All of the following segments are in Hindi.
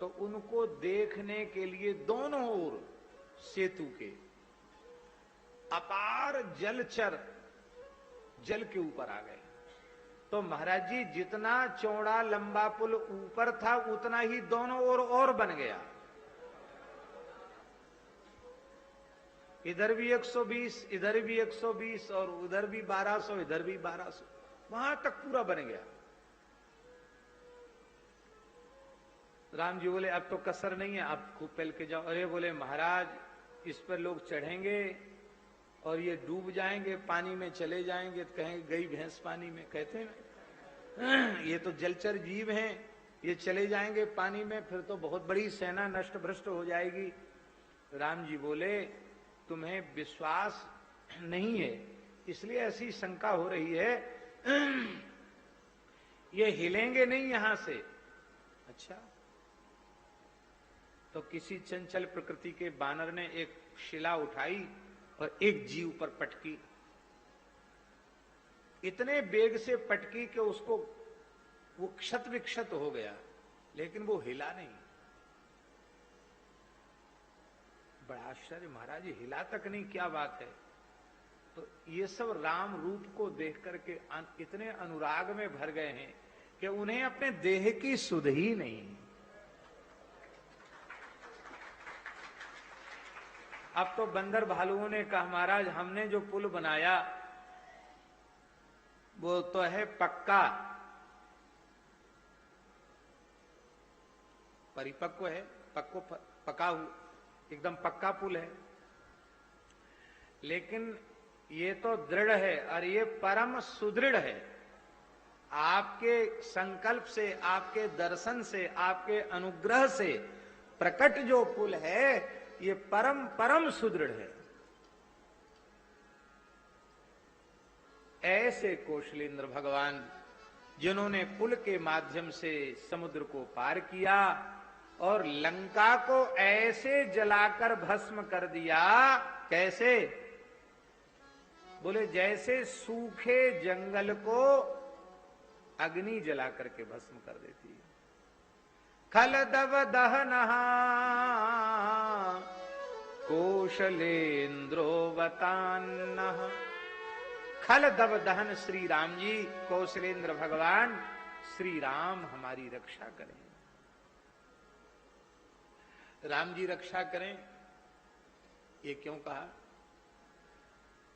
तो उनको देखने के लिए दोनों ओर सेतु के अपार जलचर जल के ऊपर आ गए। तो महाराज जी जितना चौड़ा लंबा पुल ऊपर था उतना ही दोनों ओर और बन गया। इधर भी 120, इधर भी 120 और उधर भी 1200, इधर भी 1200, वहां तक पूरा बन गया। राम जी बोले अब तो कसर नहीं है, आप खूब पहल के जाओ। अरे बोले महाराज इस पर लोग चढ़ेंगे और ये डूब जाएंगे, पानी में चले जाएंगे तो कहेंगे गई भैंस पानी में। कहते हैं ये तो जलचर जीव हैं, ये चले जाएंगे पानी में, फिर तो बहुत बड़ी सेना नष्ट भ्रष्ट हो जाएगी। राम जी बोले तुम्हें विश्वास नहीं है इसलिए ऐसी शंका हो रही है, ये हिलेंगे नहीं यहां से। अच्छा, तो किसी चंचल प्रकृति के बानर ने एक शिला उठाई और एक जीव पर पटकी। इतने बेग से पटकी कि उसको वो क्षत विक्षत हो गया, लेकिन वो हिला नहीं। बड़ा आश्चर्य, महाराज हिला तक नहीं, क्या बात है। तो ये सब राम रूप को देख करके इतने अनुराग में भर गए हैं कि उन्हें अपने देह की सुध ही नहीं। अब तो बंदर भालुओं ने कहा महाराज हमने जो पुल बनाया वो तो है पक्का, परिपक्व है, पका हुआ एकदम पक्का पुल है, लेकिन ये तो दृढ़ है और ये परम सुदृढ़ है। आपके संकल्प से, आपके दर्शन से, आपके अनुग्रह से प्रकट जो पुल है ये परम परम सुदृढ़ है। ऐसे कौशलेंद्र भगवान जिन्होंने पुल के माध्यम से समुद्र को पार किया और लंका को ऐसे जलाकर भस्म कर दिया। कैसे? बोले जैसे सूखे जंगल को अग्नि जला करके भस्म कर देती है। खल दव दहनहा कौशलेंद्रो वतान्नः। खल दव दहन श्री राम जी, कौशलेंद्र भगवान श्री राम हमारी रक्षा करें। राम जी रक्षा करें ये क्यों कहा?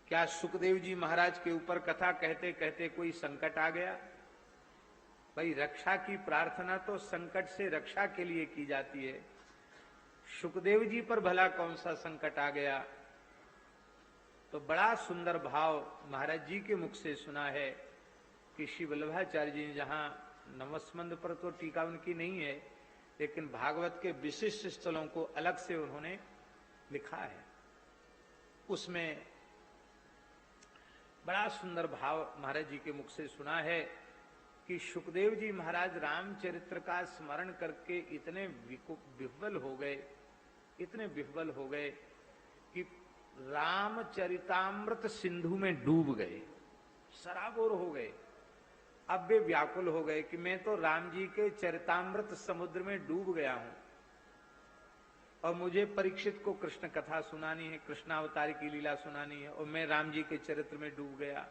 क्या सुखदेव जी महाराज के ऊपर कथा कहते कहते कोई संकट आ गया? भाई रक्षा की प्रार्थना तो संकट से रक्षा के लिए की जाती है। सुखदेव जी पर भला कौन सा संकट आ गया? तो बड़ा सुंदर भाव महाराज जी के मुख से सुना है कि श्री वल्लभाचार्य जी ने, जहां नवस्मंद पर तो टीका उनकी नहीं है, लेकिन भागवत के विशिष्ट स्थलों को अलग से उन्होंने लिखा है। उसमें बड़ा सुंदर भाव महाराज जी के मुख से सुना है कि सुखदेव जी महाराज रामचरित्र का स्मरण करके इतने विह्वल हो गए, इतने विह्वल हो गए कि रामचरितामृत सिंधु में डूब गए, सराबोर हो गए। अब वे व्याकुल हो गए कि मैं तो राम जी के चरितामृत समुद्र में डूब गया हूं और मुझे परीक्षित को कृष्ण कथा सुनानी है, कृष्णावतार की लीला सुनानी है, और मैं राम जी के चरित्र में डूब गया।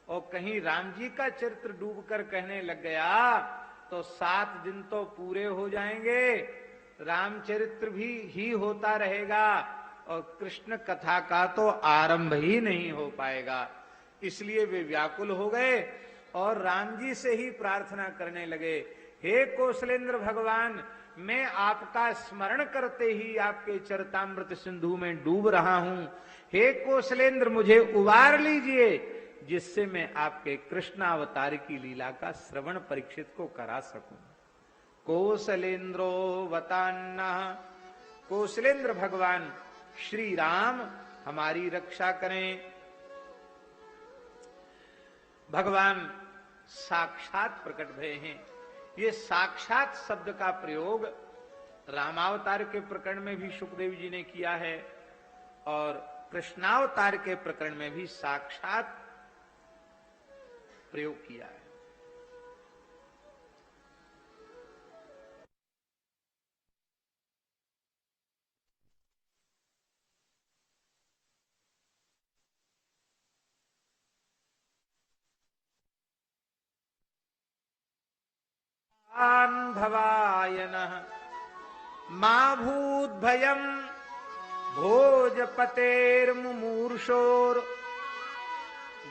और कहीं राम जी का चरित्र डूब कर कहने लग गया तो 7 दिन तो पूरे हो जाएंगे, रामचरित्र भी ही होता रहेगा और कृष्ण कथा का तो आरंभ ही नहीं हो पाएगा। इसलिए वे व्याकुल हो गए और राम जी से ही प्रार्थना करने लगे, हे कौशलेंद्र भगवान, मैं आपका स्मरण करते ही आपके चरितामृत सिंधु में डूब रहा हूं। हे कौशलेंद्र, मुझे उबार लीजिए जिससे मैं आपके कृष्णावतार की लीला का श्रवण परीक्षित को करा सकूं। कौशलेंद्रो वतान्नः, कौशलेंद्र भगवान श्री राम हमारी रक्षा करें। भगवान साक्षात प्रकट भय हैं। ये साक्षात शब्द का प्रयोग रामावतार के प्रकरण में भी सुखदेव जी ने किया है और कृष्णावतार के प्रकरण में भी साक्षात प्रयोग किया है। भवाय नः मा भूत भयम् भोजपतेर्मुमूर्षोर्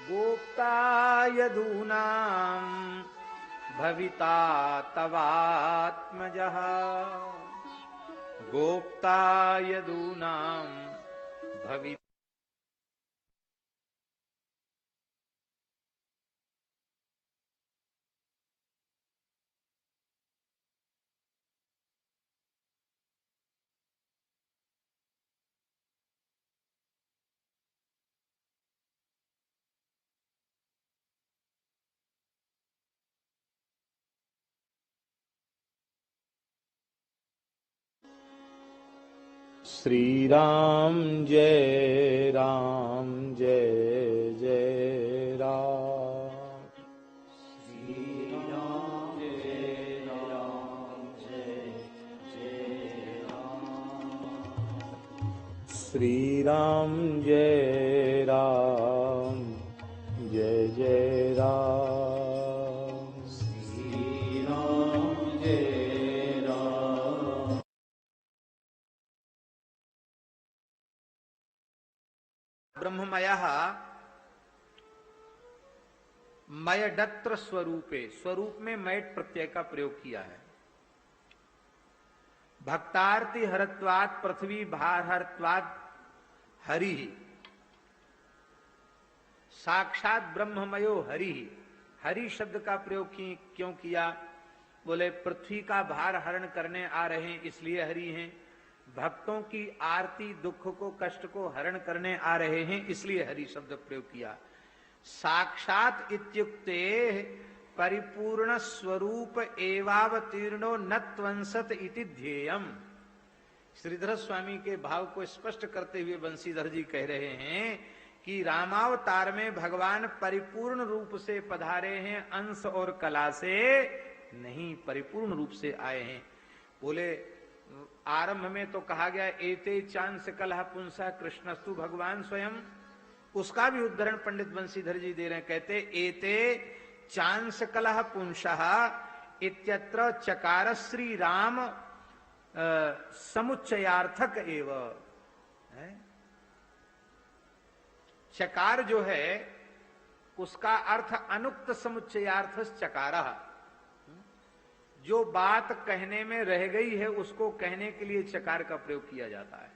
गोप्ता यदूनाम् भविता तवात्मजः गोप्ता यदूनाम् भविता। श्री राम जय जय राम। श्री राम जय जय राम। श्री राम जय जय राम। श्री राम जय ब्रह्ममयः मयडत्र स्वरूपे, स्वरूप में मयट प्रत्यय का प्रयोग किया है। भक्तार्ति हरत्वात् पृथ्वी भार हरत्वात् हरि, साक्षात ब्रह्ममयो हरि। हरि शब्द का प्रयोग क्यों किया? बोले पृथ्वी का भार हरण करने आ रहे हैं इसलिए हरि हैं, भक्तों की आरती दुख को कष्ट को हरण करने आ रहे हैं इसलिए हरि शब्द प्रयोग किया। साक्षात इत्युक्ते परिपूर्ण स्वरूप एवावतीर्णो न त्वंसत इति ध्येयम्। श्रीधर स्वामी के भाव को स्पष्ट करते हुए बंशीधर जी कह रहे हैं कि रामावतार में भगवान परिपूर्ण रूप से पधारे हैं, अंश और कला से नहीं, परिपूर्ण रूप से आए हैं। बोले आरंभ में तो कहा गया एते चांस कलह पुंसा कृष्णस्तु भगवान स्वयं, उसका भी उदाहरण पंडित बंशीधर जी दे रहे हैं। कहते एते चांस कलह पुंसः इत्यत्र चकार श्री राम समुच्चयार्थक एव है। चकार जो है उसका अर्थ अनुक्त समुच्चयार्थ चकारः, जो बात कहने में रह गई है उसको कहने के लिए चकार का प्रयोग किया जाता है।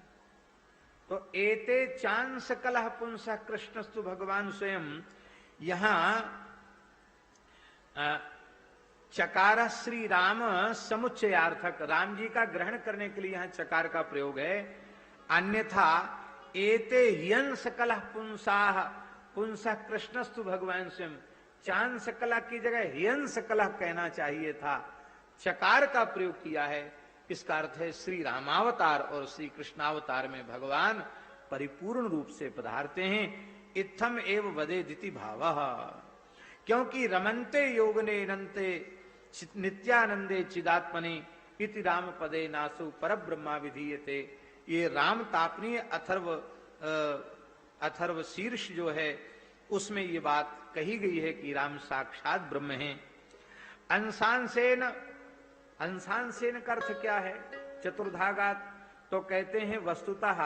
तो एते चांस कलह पुंसा कृष्णस्तु भगवान स्वयं, यहां चकार श्री राम समुच्चयार्थक, राम जी का ग्रहण करने के लिए यहां चकार का प्रयोग है। अन्यथा एते हियंस कलह पुंसाह पुंसा कृष्णस्तु भगवान स्वयं, चांस कलह की जगह हियंस कलह कहना चाहिए था, चकार का प्रयोग किया है। इसका अर्थ है श्री रामावतार और श्री कृष्णावतार में भगवान परिपूर्ण रूप से पधारते हैं। इत्थम एव वदेदिति भावः, क्योंकि रमन्ते योगने नन्ते नित्यानंदे चिदात्मने इति राम पदे नासु परब्रह्मा विधीयते। ये राम तापनीय अथर्व शीर्ष जो है उसमें ये बात कही गई है कि राम साक्षात ब्रह्म हैं। अंशांसेन का अर्थ क्या है? चतुर्धागात। तो कहते हैं वस्तुतः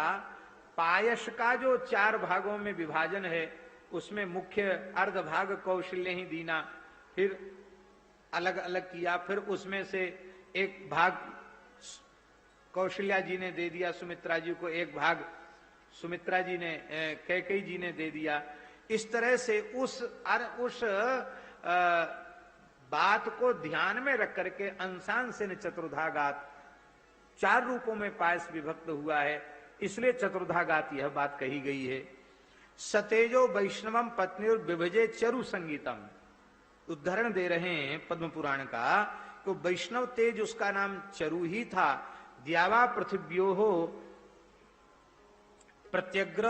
पायस का जो 4 भागों में विभाजन है उसमें मुख्य अर्ध भाग कौशल्य ही दीना, फिर अलग अलग किया, फिर उसमें से एक भाग कौशल्या जी ने दे दिया सुमित्रा जी को, एक भाग सुमित्रा जी ने कैकेयी जी ने दे दिया। इस तरह से उस बात को ध्यान में रख करके अंशांसेन चतुर्धागात 4 रूपों में पायस विभक्त हुआ है, इसलिए चतुर्धागात यह बात कही गई है। सतेजो वैष्णवम पत्नी और विभजे चरु संगीतम, उदाहरण दे रहे हैं पद्म पुराण का, तो वैष्णव तेज उसका नाम चरु ही था। द्यावा पृथिव्यो हो प्रत्यग्र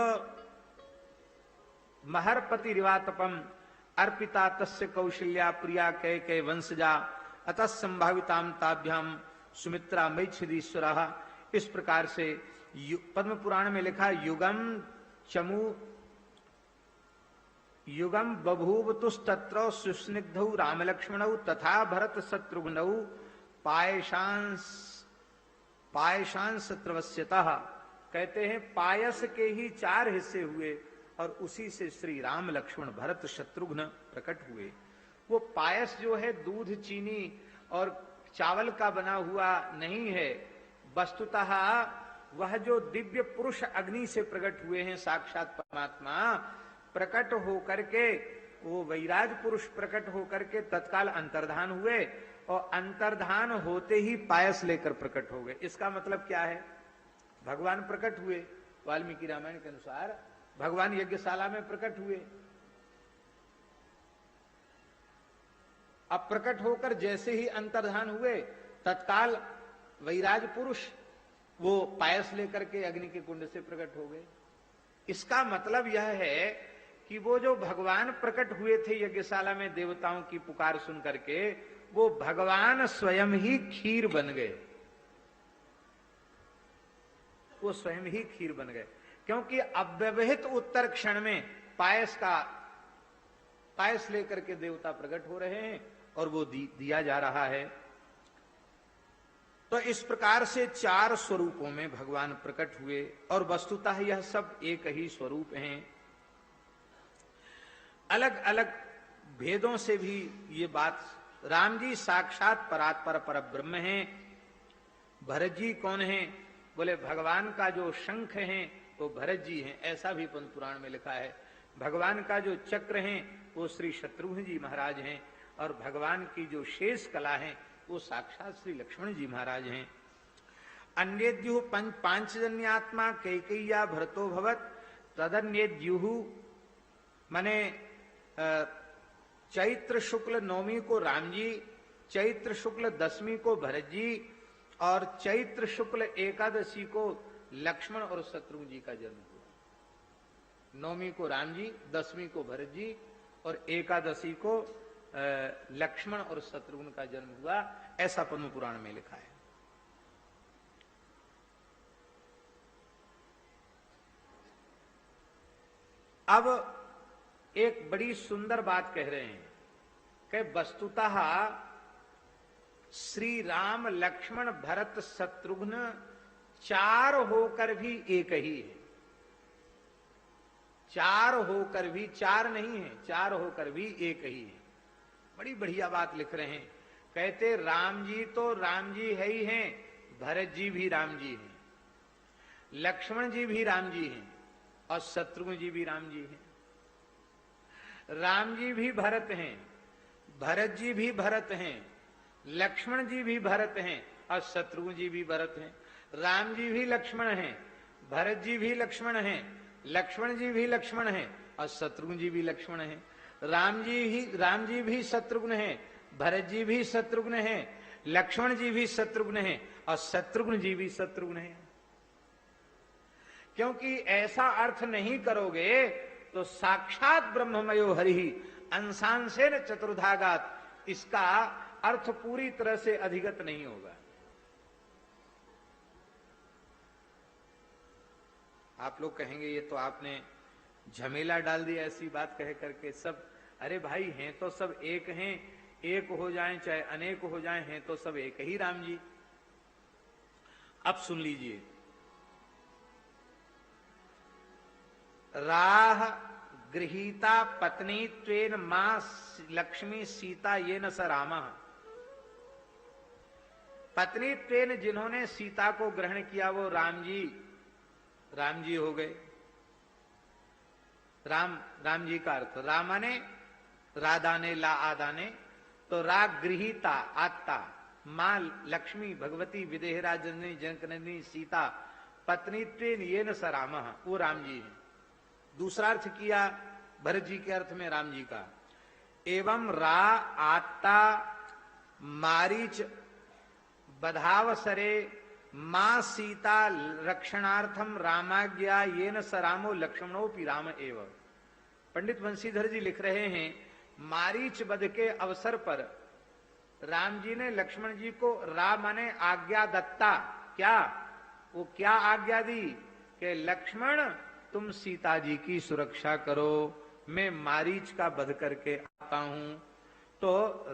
महरपति रिवातपम अर्पिता तस्य कौशल्या प्रिया कैके वंशजा अतः संभाविताम ताभ्याम सुमित्रा मैच्छदीश्वरः। इस प्रकार से पद्म पुराण में लिखा युगम बभूव तुस्तत्र सुस्निग्धौ राम लक्ष्मणौ तथा भरत शत्रुघ्नौ पायशांस त्रवस्यतः, कहते हैं पायस के ही 4 हिस्से हुए और उसी से श्री राम लक्ष्मण भरत शत्रुघ्न प्रकट हुए। वो पायस जो है दूध चीनी और चावल का बना हुआ नहीं है, वस्तुतः वह जो दिव्य पुरुष अग्नि से प्रकट हुए हैं साक्षात परमात्मा, प्रकट होकर के वो वैराज पुरुष प्रकट होकर के तत्काल अंतर्धान हुए और अंतर्धान होते ही पायस लेकर प्रकट हो गए। इसका मतलब क्या है? भगवान प्रकट हुए, वाल्मीकि रामायण के अनुसार भगवान यज्ञशाला में प्रकट हुए। अब प्रकट होकर जैसे ही अंतर्धान हुए तत्काल वैराज पुरुष वो पायस लेकर के अग्नि के कुंड से प्रकट हो गए। इसका मतलब यह है कि वो जो भगवान प्रकट हुए थे यज्ञशाला में देवताओं की पुकार सुन करके, वो भगवान स्वयं ही खीर बन गए। वो स्वयं ही खीर बन गए, क्योंकि अव्यवहित उत्तर क्षण में पायस लेकर के देवता प्रकट हो रहे हैं और वो दिया जा रहा है। तो इस प्रकार से 4 स्वरूपों में भगवान प्रकट हुए और वस्तुतः यह सब एक ही स्वरूप हैं। अलग अलग भेदों से भी ये बात, राम जी साक्षात परात्पर परब्रह्म हैं। भरत जी कौन हैं? बोले भगवान का जो शंख है वो भरत जी हैं, ऐसा भी पद्म पुराण में लिखा है। भगवान का जो चक्र है वो श्री शत्रुघ्न जी महाराज हैं और भगवान की जो शेष कला है वो साक्षात श्री लक्ष्मण जी महाराज हैं। अन्येद्युः पांचजन्यात्मा कैकेय्या भरतो भवत, तदन्येद्युः माने चैत्र शुक्ल 9वीं को राम जी, चैत्र शुक्ल 10वीं को भरत जी और चैत्र शुक्ल एकादशी को लक्ष्मण और शत्रुघ्न जी का जन्म हुआ। 9वीं को राम जी, 10वीं को भरत जी और एकादशी को लक्ष्मण और शत्रुघ्न का जन्म हुआ, ऐसा पद्म पुराण में लिखा है। अब एक बड़ी सुंदर बात कह रहे हैं कि वस्तुतः श्री राम लक्ष्मण भरत शत्रुघ्न 4 होकर भी एक ही है। 4 होकर भी 4 नहीं है, 4 होकर भी एक ही है। बड़ी बढ़िया बात लिख रहे हैं, कहते राम जी तो राम जी है ही हैं, भरत जी भी राम जी हैं, लक्ष्मण जी भी राम जी हैं और शत्रुघ्न जी भी राम जी हैं। राम जी भी भरत हैं, भरत जी भी भरत हैं, लक्ष्मण जी भी भरत हैं और शत्रुघ्न जी भी भरत हैं। राम जी भी लक्ष्मण हैं, भरत जी भी लक्ष्मण हैं, लक्ष्मण जी भी लक्ष्मण हैं और शत्रुघ्न जी भी लक्ष्मण हैं। राम जी भी शत्रुघ्न हैं, भरत जी भी शत्रुघ्न हैं, लक्ष्मण जी भी शत्रुघ्न हैं और शत्रुघ्न जी भी शत्रुघ्न हैं। क्योंकि ऐसा अर्थ नहीं करोगे तो साक्षात ब्रह्ममयो हरि अंशांशेन चतुर्धागात, इसका अर्थ पूरी तरह से अधिगत नहीं होगा। आप लोग कहेंगे ये तो आपने झमेला डाल दिया ऐसी बात कह करके। सब अरे भाई हैं तो सब एक हैं, एक हो जाएं चाहे अनेक हो जाएं, हैं तो सब एक ही राम जी। अब सुन लीजिए, राह गृहीता पत्नी त्वेन मां लक्ष्मी सीता ये न स रामा। पत्नी त्वेन जिन्होंने सीता को ग्रहण किया वो राम जी हो गए। राम जी का अर्थ रामा ने राधा ने ला आदा ने, तो राग गृहीता आत्ता, मां लक्ष्मी भगवती विदेहरा जननी जनकनंदिनी सीता पत्नी त्वेन ये न स रामा, वो राम जी है। दूसरा अर्थ किया भरत जी के अर्थ में राम जी का, एवं रा आत्ता मारीच बधावसरे मां सीता रक्षणार्थम रामाज्ञा ये न स रामो लक्ष्मणोपि राम एव। पंडित बंशीधर जी लिख रहे हैं, मारीच वध के अवसर पर राम जी ने लक्ष्मण जी को राम माने आज्ञा दत्ता। क्या वो क्या आज्ञा दी कि लक्ष्मण तुम सीता जी की सुरक्षा करो, मैं मारीच का वध करके आता हूं। तो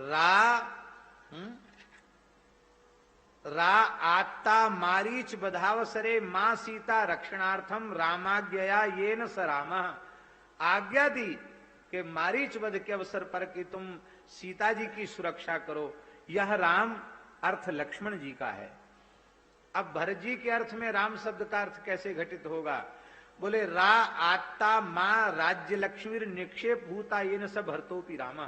रा आत्ता मारीच बधावसरे मां सीता रक्षणार्थम रामाज्ञया ये न स राम। आज्ञा दी कि मारीच वध के अवसर पर कि तुम सीता जी की सुरक्षा करो। यह राम अर्थ लक्ष्मण जी का है। अब भरत जी के अर्थ में राम शब्द का अर्थ कैसे घटित होगा? बोले रा आत्ता मां राज्य लक्ष्मी निक्षेप भूता ये न स भरतोपि राम।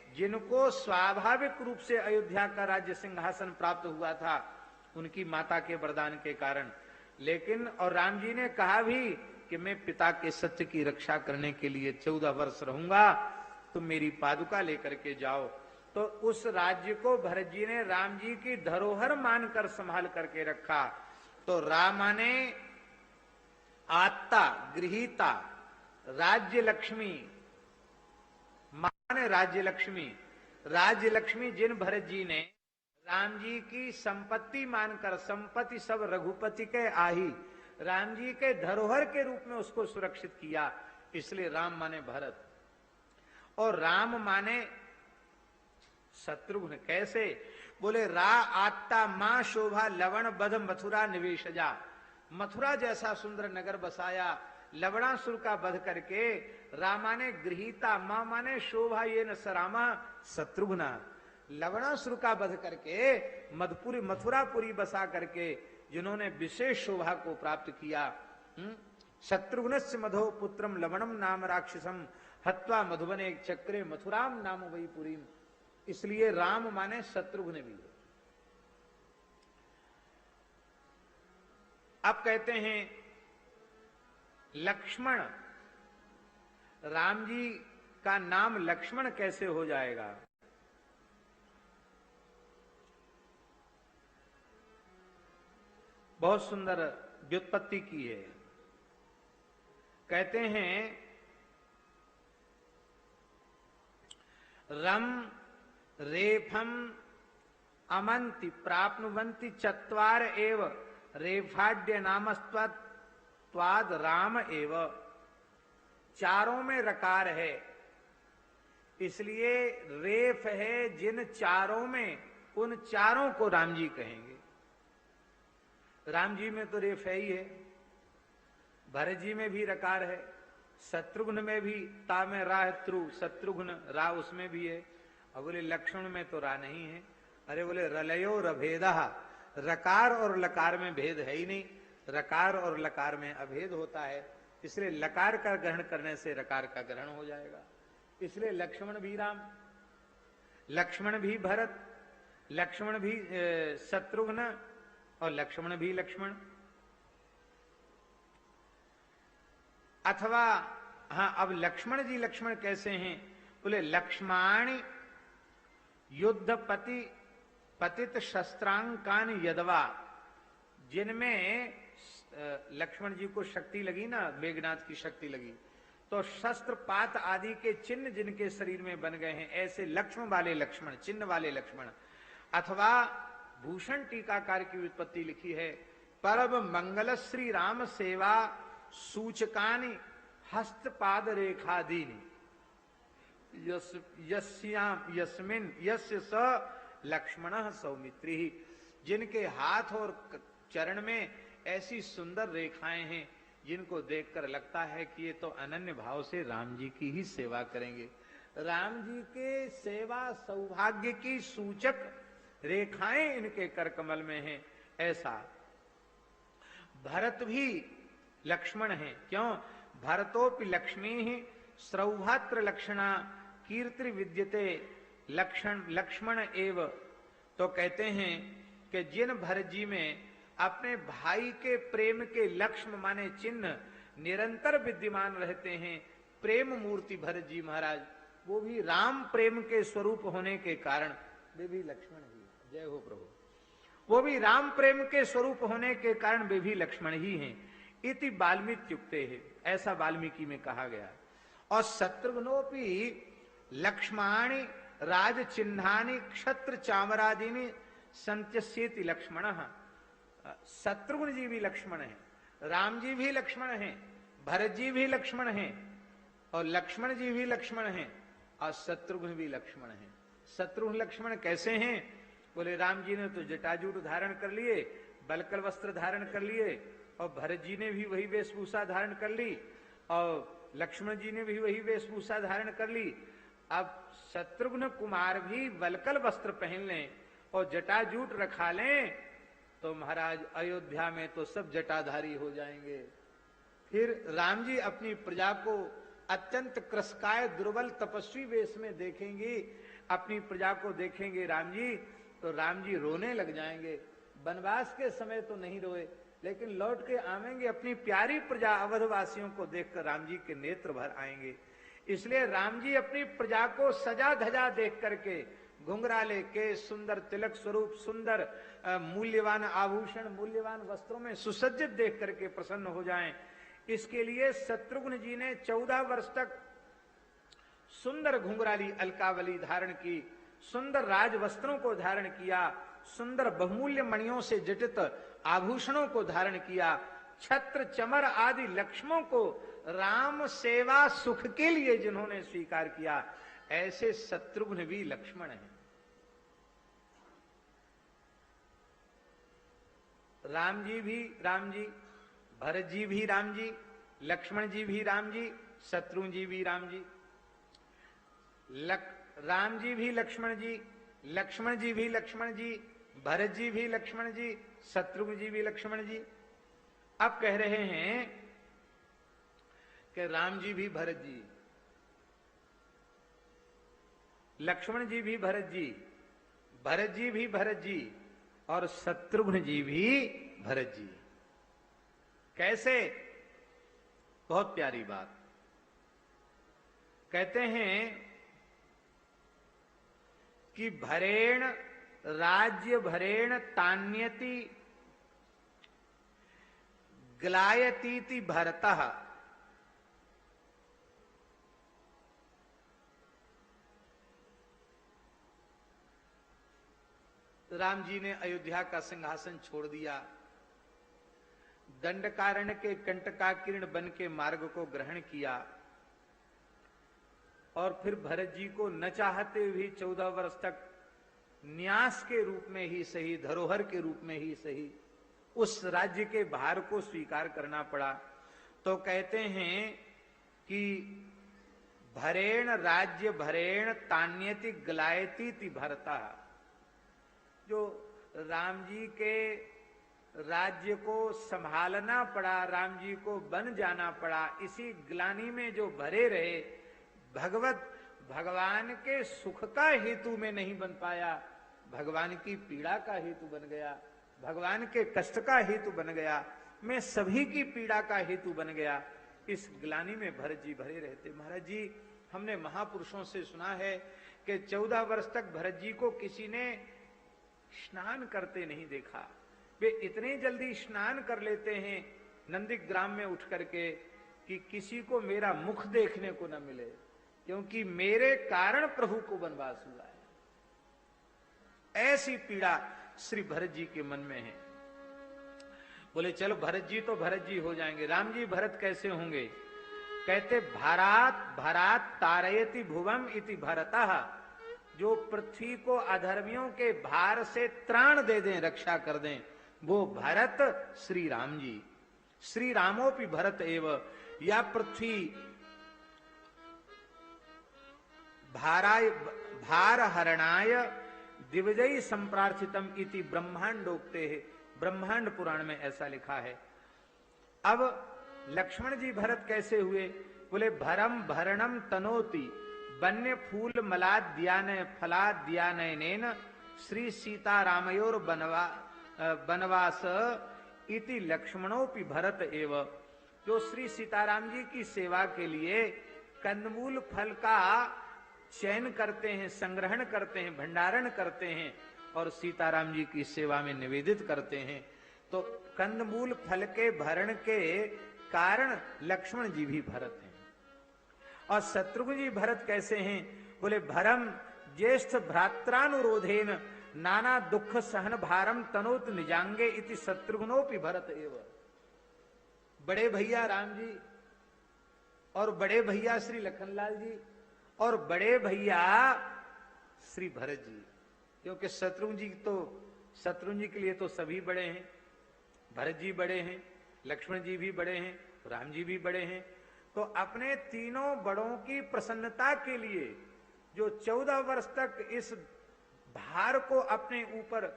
जिनको स्वाभाविक रूप से अयोध्या का राज्य सिंहासन प्राप्त हुआ था उनकी माता के वरदान के कारण, लेकिन और राम जी ने कहा भी कि मैं पिता के सत्य की रक्षा करने के लिए 14 वर्ष रहूंगा, तुम मेरी पादुका लेकर के जाओ। तो उस राज्य को भरत जी ने राम जी की धरोहर मानकर संभाल करके रखा। तो राम ने आत्ता गृहीता राज्य लक्ष्मी, माने राज्य लक्ष्मी, राज्य लक्ष्मी जिन भरत जी ने राम जी की संपत्ति मानकर, संपत्ति सब रघुपति के आही, राम जी के धरोहर के रूप में उसको सुरक्षित किया, इसलिए राम माने भरत। और राम माने शत्रुघ्न। कैसे? बोले रा आत्ता मां शोभा लवण बध मथुरा निवेशजा। मथुरा जैसा सुंदर नगर बसाया, लवणासुर का वध करके। रामा ने गृहीता, मां माने शोभा ये न सरामा शत्रुघ्न। लवणासुर का वध करके मधुपुरी मथुरापुरी बसा करके जिन्होंने विशेष शोभा को प्राप्त किया। शत्रुघ्नस्य मधो पुत्रम लवणम नाम राक्षसम हत्वा मधुबने चक्रे मथुराम नाम वही पुरीम। इसलिए राम माने शत्रुघ्न भी। अब कहते हैं लक्ष्मण, राम जी का नाम लक्ष्मण कैसे हो जाएगा? बहुत सुंदर व्युत्पत्ति की है। कहते हैं रम रेफम अमंति प्राप्नुवंति चत्वार एव रेफाड्य नामस्त्वाद राम एव। चारों में रकार है, इसलिए रेफ है जिन चारों में, उन चारों को राम जी कहेंगे। राम जी में तो रेफ है ही है, भरत जी में भी रकार है, शत्रुघ्न में भी ता में रा त्रु, शत्रुघ्न रा उसमें भी है। अब बोले लक्ष्मण में तो रा नहीं है। अरे बोले रलयो रभेदा, रकार और लकार में भेद है ही नहीं, रकार और लकार में अभेद होता है, इसलिए लकार का ग्रहण करने से रकार का ग्रहण हो जाएगा। इसलिए लक्ष्मण भी राम, लक्ष्मण भी भरत, लक्ष्मण भी शत्रुघ्न और लक्ष्मण भी लक्ष्मण। अथवा हाँ, अब लक्ष्मण जी लक्ष्मण कैसे हैं? बोले लक्ष्मण युद्धपति पतित शस्त्रांकान यदवा। जिनमें लक्ष्मण जी को शक्ति लगी ना, मेघनाथ की शक्ति लगी, तो शस्त्र पात आदि के चिन्ह जिनके शरीर में बन गए हैं, ऐसे लक्ष्मण वाले लक्ष्मण, चिन्ह वाले लक्ष्मण। अथवा भूषण टीकाकार की व्युत्पत्ति लिखी है, परम मंगल श्री राम सेवा सूचकानि हस्तपाद रेखादीनि यस्मिन यस्य स लक्ष्मण सौमित्री। जिनके हाथ और चरण में ऐसी सुंदर रेखाएं हैं जिनको देखकर लगता है कि ये तो अनन्य भाव से राम जी की ही सेवा करेंगे। राम जी के सेवा सौभाग्य की सूचक रेखाएं इनके कर कमल में हैं। ऐसा भरत भी लक्ष्मण है। क्यों? भरतोपि लक्ष्मी ही सौभात्र लक्षणा कीर्ति विद्यते लक्ष्मण एव। तो कहते हैं कि जिन भरत जी में अपने भाई के प्रेम के लक्ष्म माने चिन्ह निरंतर विद्यमान रहते हैं, प्रेम मूर्ति भरत जी महाराज, वो भी राम प्रेम के स्वरूप होने के कारण वे भी लक्ष्मण ही। जय हो प्रभु। वो भी राम प्रेम के स्वरूप होने के कारण वे भी लक्ष्मण ही हैं। इति वाल्मीकि युक्ते है, ऐसा वाल्मीकि में कहा गया। और शत्रुघ्नोपि लक्ष्मणानि राज चिन्हानि क्षत्र चामरादीनि संत्यस्येति लक्ष्मण। शत्रुघ्न जी भी लक्ष्मण है, राम जी भी लक्ष्मण हैं, भरत जी भी लक्ष्मण हैं, और लक्ष्मण जी भी लक्ष्मण हैं, और शत्रुघ्न भी लक्ष्मण हैं। शत्रुघ्न लक्ष्मण कैसे हैं? बोले राम जी ने तो जटाजूट धारण कर लिए, बलकल वस्त्र धारण कर लिए, और भरत जी ने भी वही वेशभूषा धारण कर ली, और लक्ष्मण जी ने भी वही वेशभूषा धारण कर ली। अब शत्रुघ्न कुमार भी बलकल वस्त्र पहन लें और जटाजूट रखा लें तो महाराज अयोध्या में तो सब जटाधारी हो जाएंगे। फिर राम जी अपनी प्रजा को अत्यंत कृशकाय दुर्बल तपस्वी वेश में देखेंगी, अपनी प्रजा को देखेंगे राम जी, तो राम जी रोने लग जाएंगे। वनवास के समय तो नहीं रोए, लेकिन लौट के आवेंगे अपनी प्यारी प्रजा अवधवासियों को देखकर राम जी के नेत्र भर आएंगे। इसलिए राम जी अपनी प्रजा को सजा धजा देख करके, घुंघराले के सुंदर तिलक स्वरूप, सुंदर मूल्यवान आभूषण, मूल्यवान वस्त्रों में सुसज्जित देख करके प्रसन्न हो जाएं। इसके लिए शत्रुघ्न जी ने 14 वर्ष तक सुंदर घुंघराली अलकावली धारण की, सुंदर राज वस्त्रों को धारण किया, सुंदर बहुमूल्य मणियों से जटित आभूषणों को धारण किया, छत्र चमर आदि लक्ष्मों को राम सेवा सुख के लिए जिन्होंने स्वीकार किया, ऐसे शत्रुघ्न भी लक्ष्मण हैं। राम जी भी राम जी, भरत जी भी राम जी, लक्ष्मण जी भी राम जी, शत्रुघ्न जी भी राम जी। राम जी भी लक्ष्मण जी, लक्ष्मण जी भी लक्ष्मण जी, भरत जी भी लक्ष्मण जी, शत्रुघ्न जी भी लक्ष्मण जी। अब कह रहे हैं कि राम जी भी भरत जी, लक्ष्मण जी भी भरत जी, भरत जी भी भरत जी, और शत्रुघ्न जी भी भरत जी। कैसे? बहुत प्यारी बात। कहते हैं कि भरेण राज्य भरेण तान्यति ग्लायतीति भरतः। राम जी ने अयोध्या का सिंहासन छोड़ दिया, दंडकारण्य के कंटकाकीर्ण बन के मार्ग को ग्रहण किया, और फिर भरत जी को न चाहते हुए 14 वर्ष तक न्यास के रूप में ही सही, धरोहर के रूप में ही सही, उस राज्य के भार को स्वीकार करना पड़ा। तो कहते हैं कि भरेण राज्य भरेण तान्यति ग्लायती भरता। जो राम जी के राज्य को संभालना पड़ा, राम जी को बन जाना पड़ा, इसी ग्लानि में जो भरे रहे, भगवान के सुख का हेतु में नहीं बन पाया, भगवान की पीड़ा का हेतु बन गया, भगवान के कष्ट का हेतु बन गया, मैं सभी की पीड़ा का हेतु बन गया। इस ग्लानि में भरत जी भरे रहते। महाराज जी, हमने महापुरुषों से सुना है कि 14 वर्ष तक भरत जी को किसी ने स्नान करते नहीं देखा। वे इतने जल्दी स्नान कर लेते हैं नंदीग्राम में उठ करके कि किसी को मेरा मुख देखने को न मिले, क्योंकि मेरे कारण प्रभु को वनवास हुआ है। ऐसी पीड़ा श्री भरत जी के मन में है। बोले चलो भरत जी तो भरत जी हो जाएंगे, राम जी भरत कैसे होंगे? कहते भारात भरात तारयति भुवम इति भरतः। जो पृथ्वी को अधर्मियों के भार से त्राण दे दें, रक्षा कर दें, वो भरत श्री राम जी। श्री रामोपि भरत एव। या पृथ्वी भार हरणाय दिवजयी संप्रार्थितम इति ब्रह्मांडोक्ते है। ब्रह्मांड पुराण में ऐसा लिखा है। अब लक्ष्मण जी भरत कैसे हुए? बोले भरम भरणम तनोति वन्य फूल मलाद्यानय फलाद्यानयनेन श्री सीता रामयोर बनवास इति लक्ष्मणोपि भरत एव। जो श्री सीताराम जी की सेवा के लिए कंदमूल फल का चयन करते हैं, संग्रहण करते हैं, भंडारण करते हैं और सीताराम जी की सेवा में निवेदित करते हैं, तो कंदमूल फल के भरण के कारण लक्ष्मण जी भी भरत हैं। और शत्रुघ्न जी भरत कैसे हैं? बोले भरम ज्येष्ठ भ्रात्रानुरोधेन नाना दुख सहन भारम तनोत निजांगे इति शत्रुघ्नोपि भरत एव। बड़े भैया राम जी और बड़े भैया श्री लखनलाल जी और बड़े भैया श्री भरत जी, क्योंकि शत्रुघ्न जी के लिए तो सभी बड़े हैं, भरत जी बड़े हैं, लक्ष्मण जी भी बड़े हैं, राम जी भी बड़े हैं। तो अपने तीनों बड़ों की प्रसन्नता के लिए जो 14 वर्ष तक इस भार को अपने ऊपर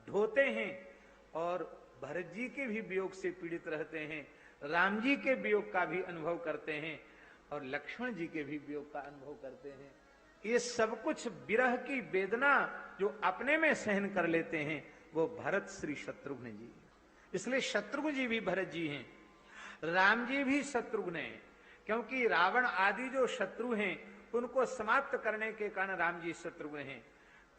ढोते हैं और भरत जी के भी वियोग से पीड़ित रहते हैं, राम जी के वियोग का भी अनुभव करते हैं और लक्ष्मण जी के भी वियोग का अनुभव करते हैं, ये सब कुछ विरह की वेदना जो अपने में सहन कर लेते हैं वो भरत श्री शत्रुघ्न जी। इसलिए शत्रुघ्न जी भी भरत जी हैं, राम जी भी शत्रुघ्न हैं, क्योंकि रावण आदि जो शत्रु हैं उनको समाप्त करने के कारण राम जी शत्रुघ्न हैं।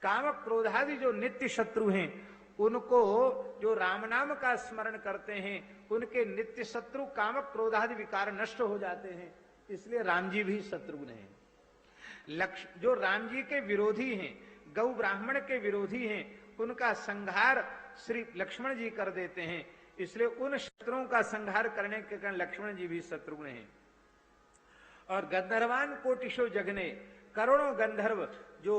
कामक क्रोधादि जो नित्य शत्रु हैं उनको जो राम नाम का स्मरण करते हैं उनके नित्य शत्रु कामक क्रोधादि विकार नष्ट हो जाते हैं, इसलिए राम जी भी शत्रुघ्न हैं। जो राम जी के विरोधी हैं, गौ ब्राह्मण के विरोधी हैं, उनका संहार श्री लक्ष्मण जी कर देते हैं, इसलिए उन शत्रुओं का संहार करने के कारण लक्ष्मण जी भी शत्रुघ्न हैं। और गंधर्वान कोटिशो जगने, करोड़ों गंधर्व जो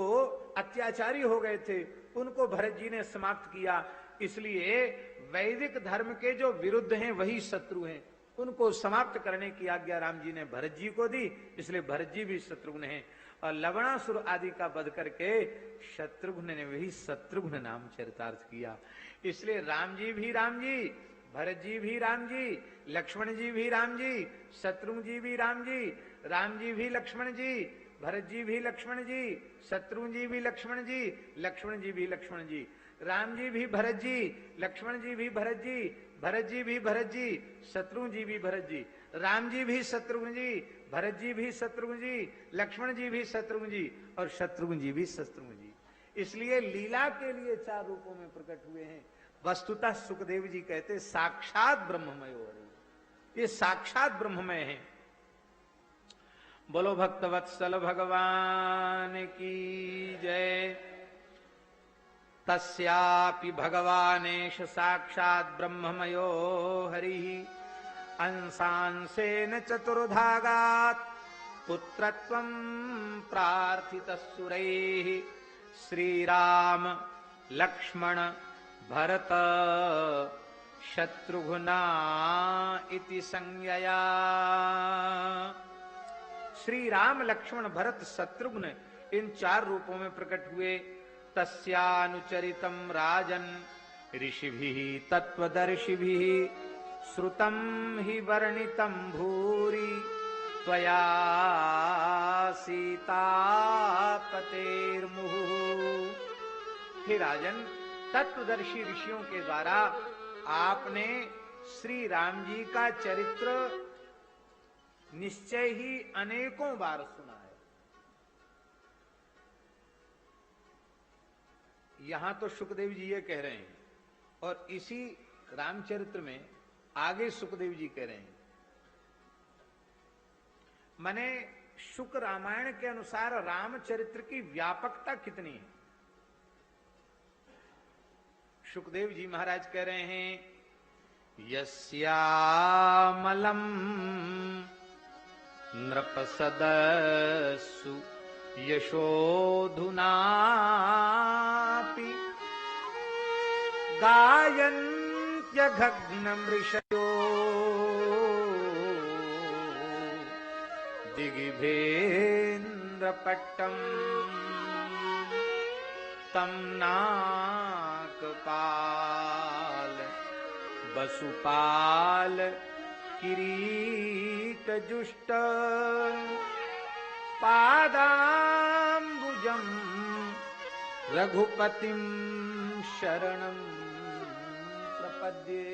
अत्याचारी हो गए थे उनको भरत जी ने समाप्त किया, इसलिए वैदिक धर्म के जो विरुद्ध हैं वही शत्रु हैं, उनको समाप्त करने की आज्ञा राम जी ने भरत जी को दी, इसलिए भरत जी भी शत्रुघ्न हैं। और लवणासुर आदि का वध करके शत्रुघ्न ने वही शत्रुघ्न नाम चरितार्थ किया, इसलिए राम जी भी राम जी, भरत जी भी राम जी, लक्ष्मण जी भी राम जी, शत्रुघ्न जी भी राम जी, राम जी भी लक्ष्मण जी, भरत जी भी लक्ष्मण जी, शत्रुघ्न जी भी लक्ष्मण जी, लक्ष्मण जी भी लक्ष्मण जी, राम जी भी भरत जी, लक्ष्मण जी भी भरत जी, भरत जी भी भरत जी, शत्रुघ्न जी भी भरत जी, राम जी भी शत्रुघ्न जी, भरत जी भी शत्रुघ्न जी, लक्ष्मण जी भी शत्रुघ्न जी और शत्रुघ्न जी भी शत्रुघ्न जी। इसलिए लीला के लिए 4 रूपों में प्रकट हुए हैं। वस्तुतः सुखदेव जी कहते साक्षात ब्रह्ममय हो रही, ये साक्षात ब्रह्ममय है। बोलो भक्तवत्सल भगवान की जय। तस्यापि भगवानेश साक्षात ब्रह्ममयो हरि अंशांसेन चतुर्धागात् पुत्रत्वं प्रार्थितः सुरैः श्रीराम लक्ष्मण भरत शत्रुघ्ना इति संज्ञया। श्री राम लक्ष्मण भरत शत्रुघ्न इन 4 रूपों में प्रकट हुए। तस्यानुचरितम राजन ऋषिभिः तत्वदर्शिभिः श्रुतम हि वर्णितम भूरि त्वया सीतापतेर्मुहुः। हे राजन, तत्वदर्शी ऋषियों के द्वारा आपने श्री राम जी का चरित्र निश्चय ही अनेकों बार सुना है। यहां तो सुखदेव जी ये कह रहे हैं और इसी रामचरित्र में आगे सुखदेव जी कह रहे हैं। माने शुक रामायण के अनुसार रामचरित्र की व्यापकता कितनी है। सुखदेव जी महाराज कह रहे हैं यस्यामलम नृपसदस्सु यशोधुनापि गायन्त्यघग्नमृषयो दिगिभेन्द्रपट्टम् तं नाकपाल वसुपाल किरीटजुष्ट पादाम्बुजं रघुपतिं शरणं प्रपद्ये।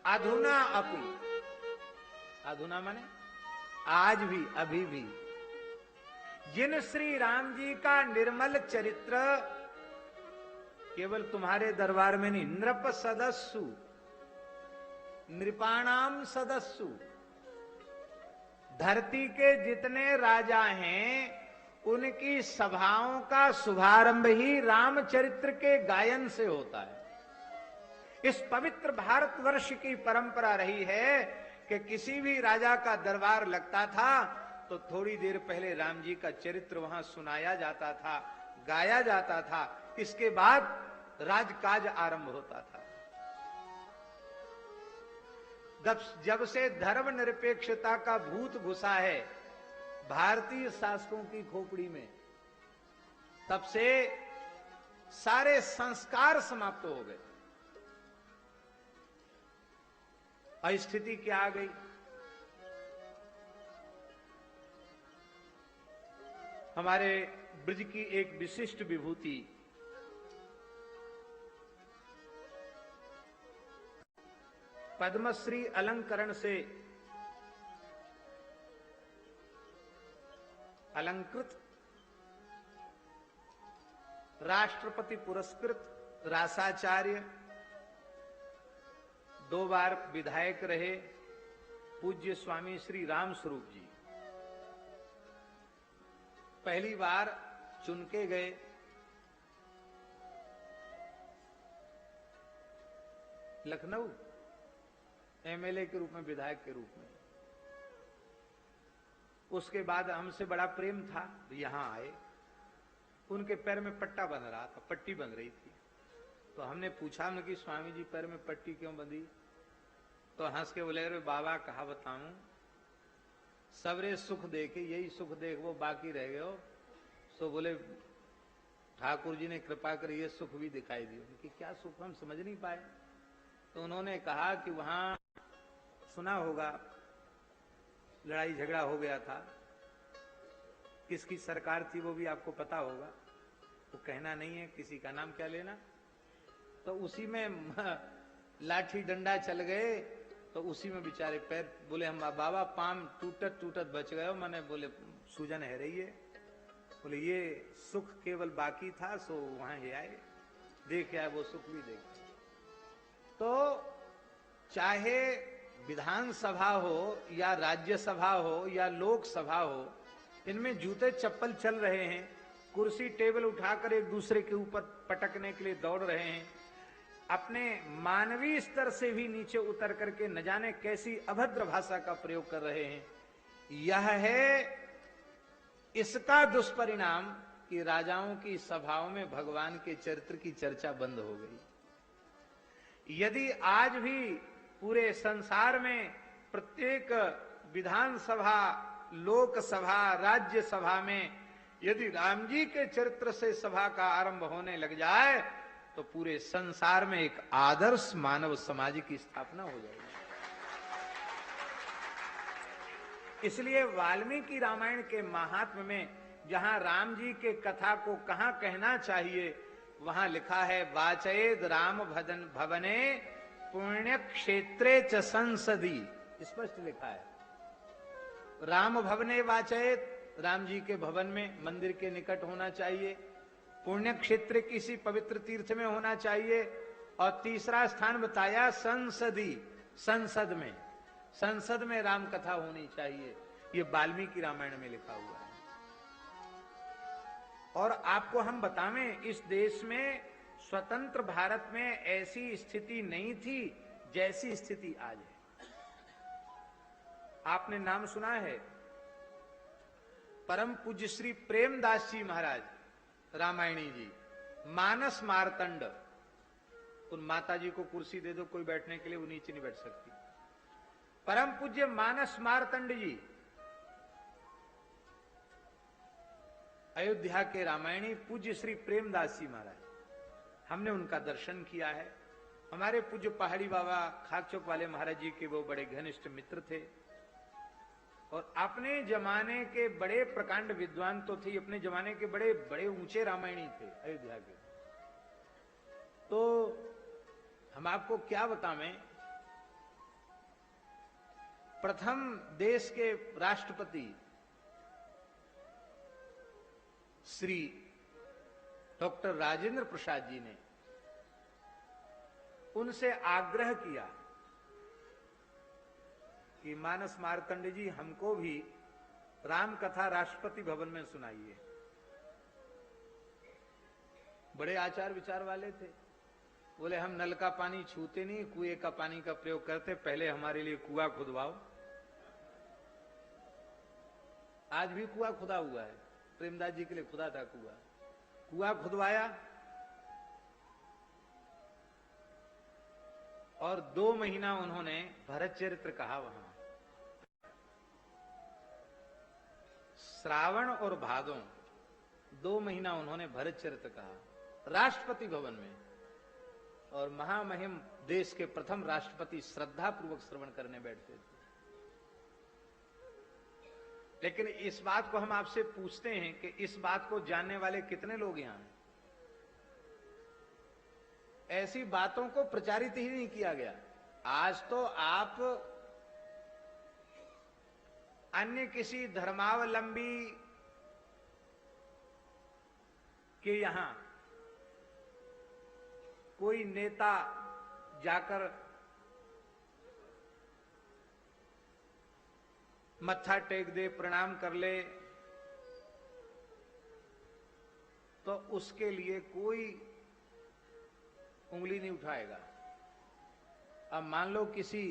अधुना अपि, अधुना माने आज भी, अभी भी, जिन श्री राम जी का निर्मल चरित्र केवल तुम्हारे दरबार में नहीं, नृप सदस्सु, नृपाणाम सदस्सु, धरती के जितने राजा हैं उनकी सभाओं का शुभारंभ ही रामचरित्र के गायन से होता है। इस पवित्र भारतवर्ष की परंपरा रही है कि किसी भी राजा का दरबार लगता था तो थोड़ी देर पहले राम जी का चरित्र वहां सुनाया जाता था, गाया जाता था। इसके बाद राजकाज आरंभ होता था। जब से धर्मनिरपेक्षता का भूत घुसा है भारतीय शासकों की खोपड़ी में, तब से सारे संस्कार समाप्त हो गए। और स्थिति क्या आ गई? हमारे ब्रज की एक विशिष्ट विभूति पद्मश्री अलंकरण से अलंकृत, राष्ट्रपति पुरस्कृत रासाचार्य, 2 बार विधायक रहे पूज्य स्वामी श्री राम स्वरूप जी पहली बार चुन के गए। लखनऊ एमएलए के रूप में, विधायक के रूप में। उसके बाद हमसे बड़ा प्रेम था, यहां आए। उनके पैर में पट्टा बंध रहा था, पट्टी बंध रही थी। तो हमने पूछा कि स्वामी जी पैर में पट्टी क्यों बंधी? तो हंस के बोले, अरे बाबा कहा बताऊं, सबरे सुख देखे यही सुख देख वो बाकी रह गए हो। तो बोले ठाकुर जी ने कृपा कर ये सुख भी दिखाई दिए। उनकी क्या सुख हम समझ नहीं पाए। तो उन्होंने कहा कि वहां सुना होगा लड़ाई झगड़ा हो गया था, किसकी सरकार थी वो भी आपको पता होगा, वो कहना नहीं है, किसी का नाम क्या लेना। तो उसी में लाठी डंडा चल गए, तो उसी में बेचारे पैर, बोले हम बाबा पाम टूटत टूटत बच गए हो। मैंने बोले सूजन है रही है। बोले ये सुख केवल बाकी था, सो वहां ही आए, देख आए, वो सुख भी देख। तो चाहे विधानसभा हो या राज्यसभा हो या लोकसभा हो, इनमें जूते चप्पल चल रहे हैं, कुर्सी टेबल उठाकर एक दूसरे के ऊपर पटकने के लिए दौड़ रहे हैं। अपने मानवीय स्तर से भी नीचे उतर करके न जाने कैसी अभद्र भाषा का प्रयोग कर रहे हैं। यह है इसका दुष्परिणाम कि राजाओं की सभाओं में भगवान के चरित्र की चर्चा बंद हो गई। यदि आज भी पूरे संसार में प्रत्येक विधानसभा, लोकसभा, राज्यसभा में यदि राम जी के चरित्र से सभा का आरंभ होने लग जाए तो पूरे संसार में एक आदर्श मानव समाज की स्थापना हो जाएगी। इसलिए वाल्मीकि रामायण के महात्म्य में जहां राम जी के कथा को कहां कहना चाहिए, वहां लिखा है वाचयेद राम भवने पुण्य क्षेत्रे च संसदी। स्पष्ट लिखा है, राम भवने वाचयेद, राम जी के भवन में, मंदिर के निकट होना चाहिए। पुण्य क्षेत्र किसी पवित्र तीर्थ में होना चाहिए। और तीसरा स्थान बताया संसदी, संसद में, संसद में राम कथा होनी चाहिए। ये वाल्मीकि रामायण में लिखा हुआ है। और आपको हम बतावें, इस देश में स्वतंत्र भारत में ऐसी स्थिति नहीं थी जैसी स्थिति आज है। आपने नाम सुना है परम पूज्य श्री प्रेमदास जी महाराज रामायणी जी, मानस मार्तंड। उन माता जी को कुर्सी दे दो कोई बैठने के लिए, वो नीचे नहीं बैठ सकती। परम पूज्य मानस मार्तंड जी अयोध्या के रामायणी पूज्य श्री प्रेमदास जी महाराज, हमने उनका दर्शन किया है। हमारे पूज्य पहाड़ी बाबा खाकचौक वाले महाराज जी के वो बड़े घनिष्ठ मित्र थे और अपने जमाने के बड़े प्रकांड विद्वान तो थे, अपने जमाने के बड़े बड़े ऊंचे रामायणी थे अयोध्या के। तो हम आपको क्या बतावें, प्रथम देश के राष्ट्रपति श्री डॉक्टर राजेंद्र प्रसाद जी ने उनसे आग्रह किया कि मानस मार्तंड जी हमको भी राम कथा राष्ट्रपति भवन में सुनाइए। बड़े आचार विचार वाले थे। बोले हम नल का पानी छूते नहीं, कुएं का पानी का प्रयोग करते, पहले हमारे लिए कुआं खुदवाओ। आज भी कुआं खुदा हुआ है, प्रेमदास जी के लिए खुदा था कुआं। कुआं खुदवाया और 2 महीना उन्होंने भरत चरित्र कहा वहां। श्रावण और भादों 2 महीना उन्होंने भरत चरित्र कहा राष्ट्रपति भवन में, और महामहिम देश के प्रथम राष्ट्रपति श्रद्धा पूर्वक श्रवण करने बैठते थे। लेकिन इस बात को हम आपसे पूछते हैं कि इस बात को जानने वाले कितने लोग यहां हैं? ऐसी बातों को प्रचारित ही नहीं किया गया। आज तो आप अन्य किसी धर्मावलंबी के यहां कोई नेता जाकर मत्था टेक दे, प्रणाम कर ले, तो उसके लिए कोई उंगली नहीं उठाएगा। अब मान लो किसी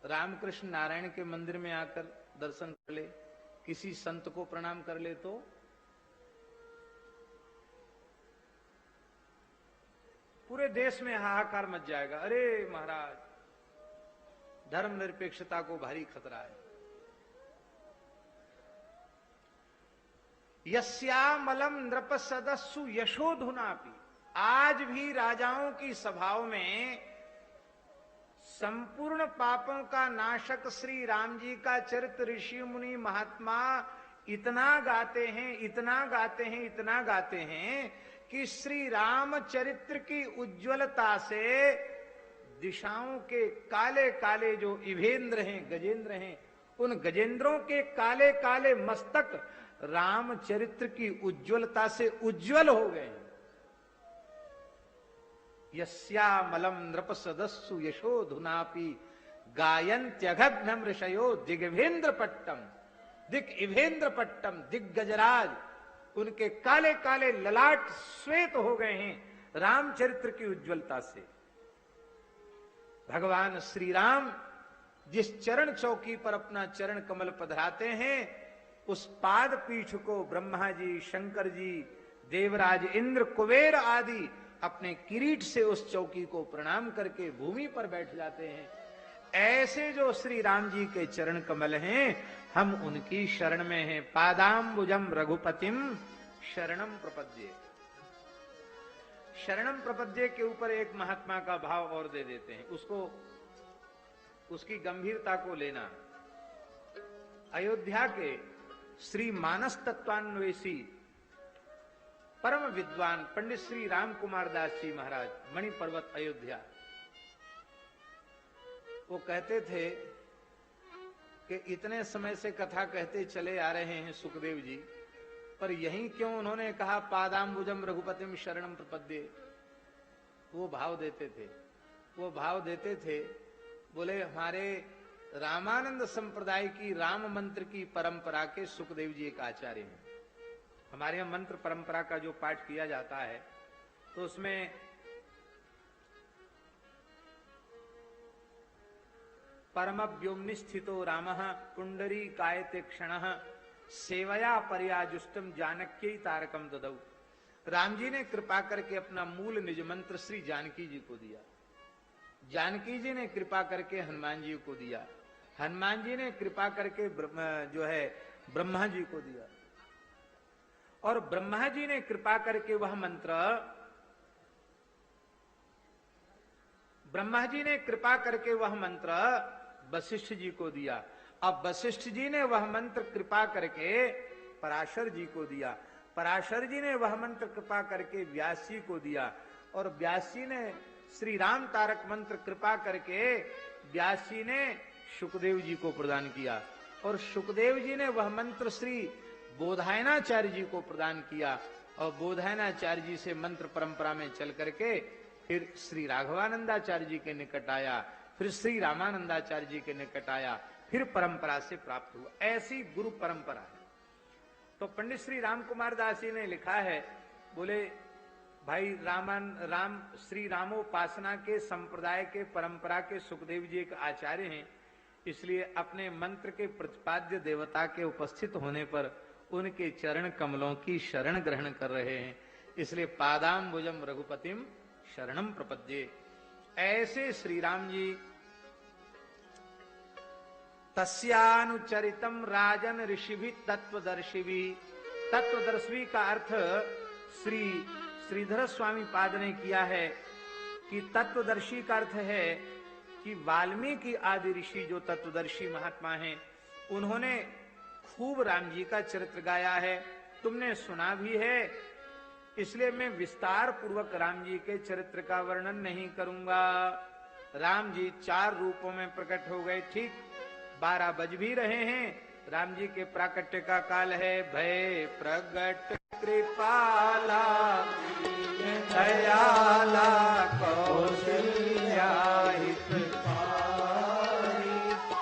रामकृष्ण नारायण के मंदिर में आकर दर्शन कर ले, किसी संत को प्रणाम कर ले, तो पूरे देश में हाहाकार मच जाएगा। अरे महाराज, धर्मनिरपेक्षता को भारी खतरा है। यस्यामलम नृप सदस्सु यशोधुनापि, आज भी राजाओं की सभाओं में संपूर्ण पापों का नाशक श्री राम जी का चरित्र ऋषि मुनि महात्मा इतना गाते हैं, इतना गाते हैं, इतना गाते हैं कि श्री राम चरित्र की उज्ज्वलता से दिशाओं के काले काले जो इवेंद्र हैं, गजेंद्र हैं, उन गजेंद्रों के काले काले मस्तक राम चरित्र की उज्ज्वलता से उज्ज्वल हो गए। यस्यामलम नृप सदस्सु यशोधुनापि गायन्त्यघघ्नम ऋषयो दिग्विंद्र पट्टम, दिग इवेंद्र पट्टम, दिग्गजराज, उनके काले काले ललाट श्वेत हो गए हैं रामचरित्र की उज्ज्वलता से। भगवान श्री राम जिस चरण चौकी पर अपना चरण कमल पधराते हैं, उस पाद पीठ को ब्रह्मा जी, शंकर जी, देवराज इंद्र, कुबेर आदि अपने किरीट से उस चौकी को प्रणाम करके भूमि पर बैठ जाते हैं। ऐसे जो श्री राम जी के चरण कमल हैं, हम उनकी शरण में हैं। पादाम्बुजम रघुपतिम शरणम प्रपद्ये। शरणम प्रपद्ये के ऊपर एक महात्मा का भाव और दे देते हैं, उसको, उसकी गंभीरता को लेना। अयोध्या के श्री मानस तत्वान्वेषी परम विद्वान पंडित श्री राम कुमार दास जी महाराज, मणि पर्वत अयोध्या, वो कहते थे कि इतने समय से कथा कहते चले आ रहे हैं सुखदेव जी, पर यहीं क्यों उन्होंने कहा पादाम्बुजम रघुपतिम शरणम प्रपद्ये? वो भाव देते थे, वो भाव देते थे। बोले हमारे रामानंद संप्रदाय की राम मंत्र की परंपरा के सुखदेव जी एक आचार्य हैं। हमारे यहां मंत्र परंपरा का जो पाठ किया जाता है, तो उसमें परम व्योमनिस्थितो रामः कुंडरी कायते क्षणः सेवया पर्याजुष्टम जानक्यै तारकम ददौ। राम जी ने कृपा करके अपना मूल निज मंत्र श्री जानकी जी को दिया, जानकी जी ने कृपा करके हनुमान जी को दिया, हनुमान जी ने कृपा करके जो है ब्रह्मा जी को दिया, और ब्रह्मा जी ने कृपा करके वह मंत्र, ब्रह्मा जी ने कृपा करके वह मंत्र वशिष्ठ जी को दिया। अब वशिष्ठ जी ने वह मंत्र कृपा करके पराशर जी को दिया, पराशर जी ने वह मंत्र कृपा करके व्यास जी को दिया, और व्यास जी ने श्री राम तारक मंत्र कृपा करके व्यास जी ने सुखदेव जी को प्रदान किया, और सुखदेव जी ने वह मंत्र श्री बोधायनाचार्य जी को प्रदान किया, और बोधायनाचार्य जी से मंत्र परंपरा में चल करके फिर श्री राघवानंदाचार्य जी के निकट आया, फिर श्री रामानंदाचार्य जी के निकट आया, फिर परंपरा से प्राप्त हुआ। ऐसी गुरु परंपरा है। तो पंडित श्री राम कुमार दास जी ने लिखा है, बोले भाई राम श्री रामोपासना के संप्रदाय के परंपरा के सुखदेव जी एक आचार्य हैं, इसलिए अपने मंत्र के प्रतिपाद्य देवता के उपस्थित होने पर उनके चरण कमलों की शरण ग्रहण कर रहे हैं। इसलिए पादाम्बुजम रघुपतिम शरणम प्रपद्ये। ऐसे श्री राम जी तस्यानुचरितम राजन ऋषिभि तत्वदर्शिभि। तत्वदर्शी का अर्थ श्री श्रीधर स्वामी पाद ने किया है कि तत्वदर्शी का अर्थ है कि वाल्मीकि आदि ऋषि जो तत्वदर्शी महात्मा हैं, उन्होंने खूब राम जी का चरित्र गाया है, तुमने सुना भी है। इसलिए मैं विस्तार पूर्वक राम जी के चरित्र का वर्णन नहीं करूंगा। राम जी 4 रूपों में प्रकट हो गए। ठीक 12 बज भी रहे हैं। राम जी के प्राकट्य का काल है। भय प्रगट कृपाला दयाला कौशल्या हितकारी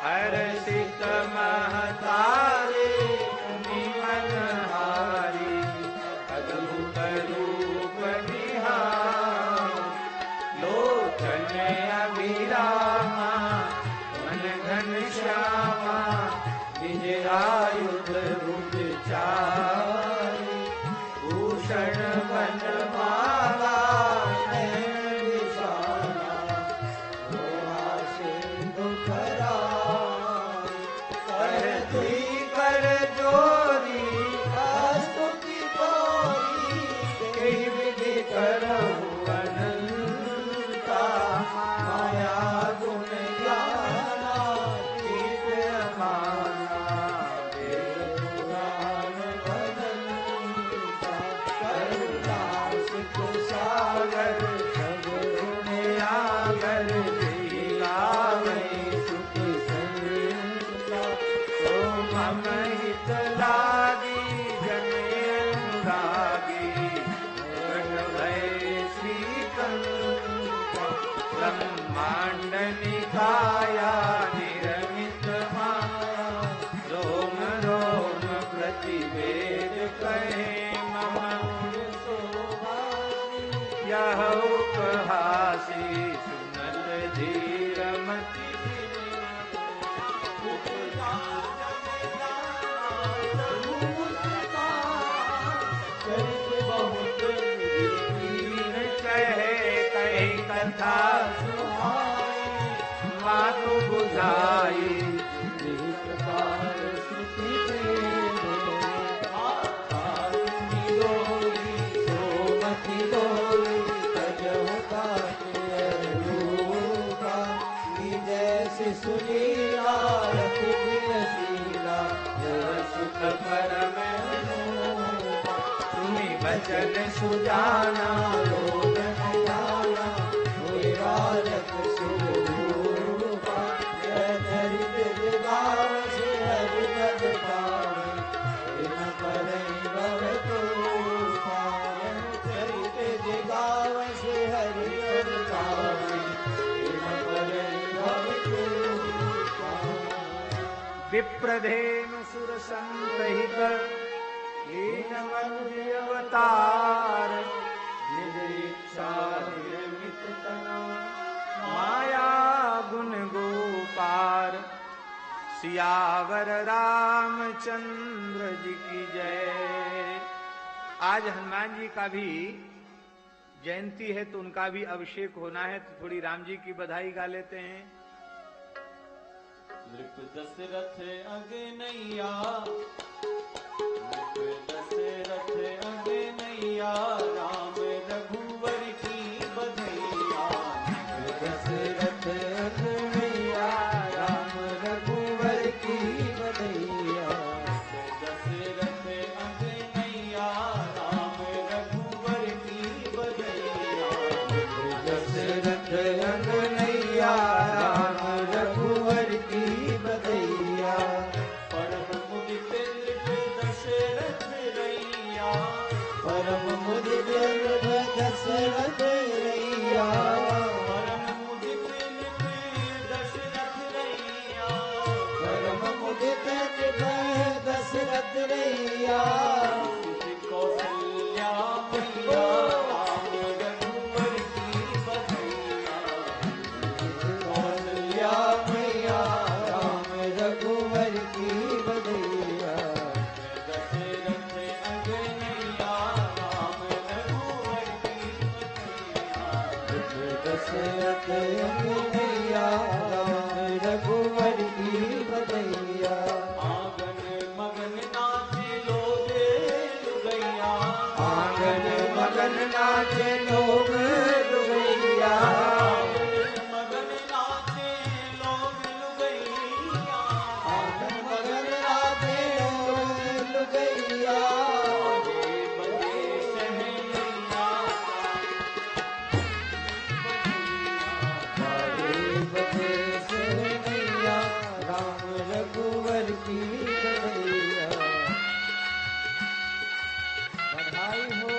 हर्षित महतारी निमनहारी अद्भुत रूप निहारी लोचन अभिरामा मन घनश्यामा निज आयुध रुज चारि भूषण बनमाला निकाया निरमित माया रोम रोम प्रतिवेद कहे मम यह उपहासी सुनत धीर मति कहे कथा मातु बुझाई प्रकार श्रुति सोमति डोली जैसे सुनीला सुख परम सुनी वचन सुजाना लोग जाना राजक विप्रधेनु सुर संतहित अवतार निज इच्छा निर्मित तना माया गुण गोपार सियावर रामचंद्र जी की जय। आज हनुमान जी का भी जयंती है तो उनका भी अभिषेक होना है, तो थोड़ी राम जी की बधाई गा लेते हैं। नृप दशरथ अगनैया नृप दशरथ अगनैया राम रघुवर की बधैया नृप दशरथ अगनैया राम रघुवर की बधैया दशरथ अगनैया राम रघुवर की बधैया दशरथ अगनैया राम रघुवर की बधैया परम मुदित नृप दशरथ दशरथ अंगनैया राम रघुवर की बधैया। आंगन मगन नाचे लोग लुगैया, आंगन मगन नाचे लोग लुगैया, आंगन मगन नाचे लोग लुगैया, आंगन मगन नाचे लोग लुगैया। राम रघुवर की बधैया। बधाई हो।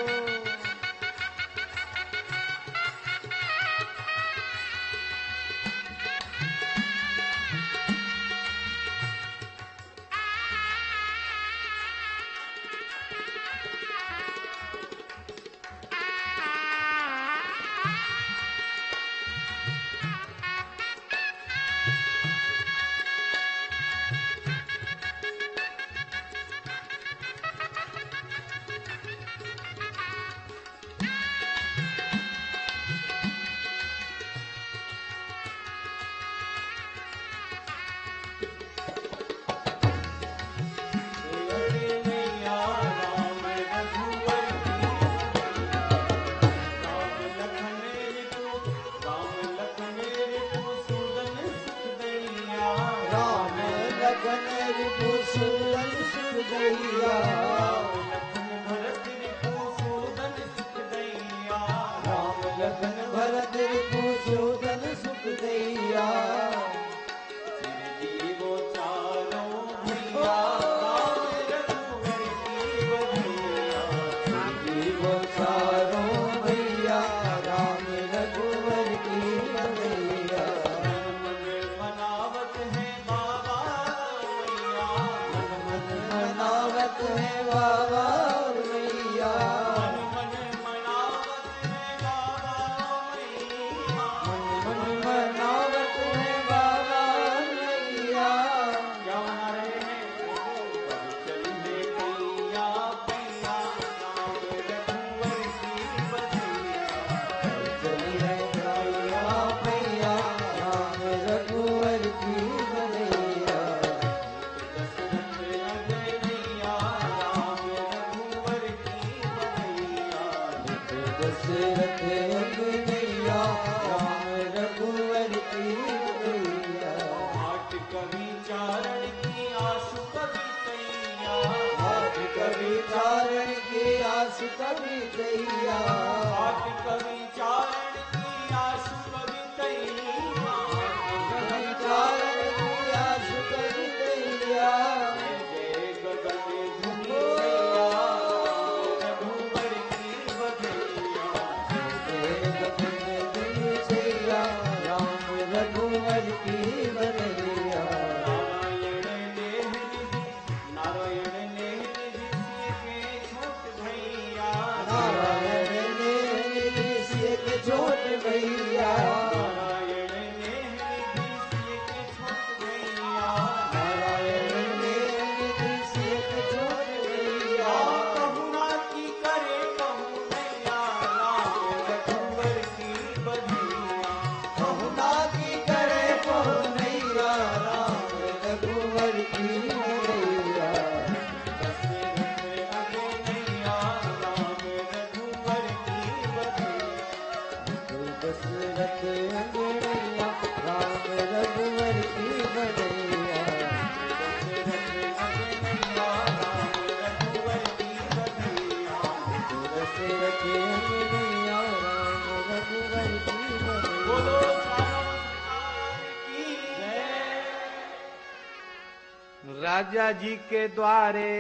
राजा जी के द्वारे,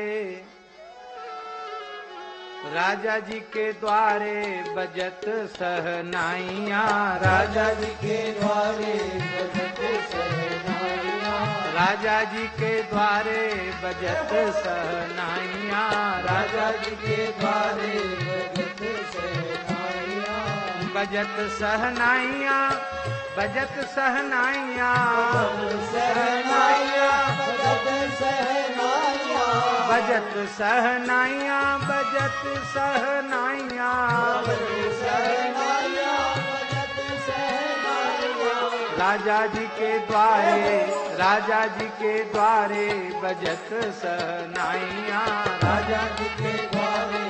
राजा जी के द्वारे बजत सहनाइया, राजा जी के द्वारे बजत सहनाइया, राजा जी के द्वारे बजत सहनाइया, राजा जी के द्वारे बजत सहनाइया, बजत सहनाइया, बजत सहनाइया, सहनाइया, बजत सहनाइया, बजत सहनाइया, बजत सहनाइया, बजत सहनाइया, बजत सहनाइया। राजा जी के द्वारे, राजा जी के द्वारे बजत सहनाइया, राजा जी के द्वारे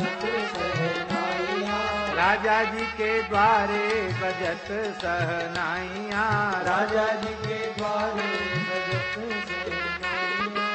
बजत सहनाइया, राजा जी के द्वारे बजत सहनाइया, राजा जी के द्वारे बजत सहनाइया।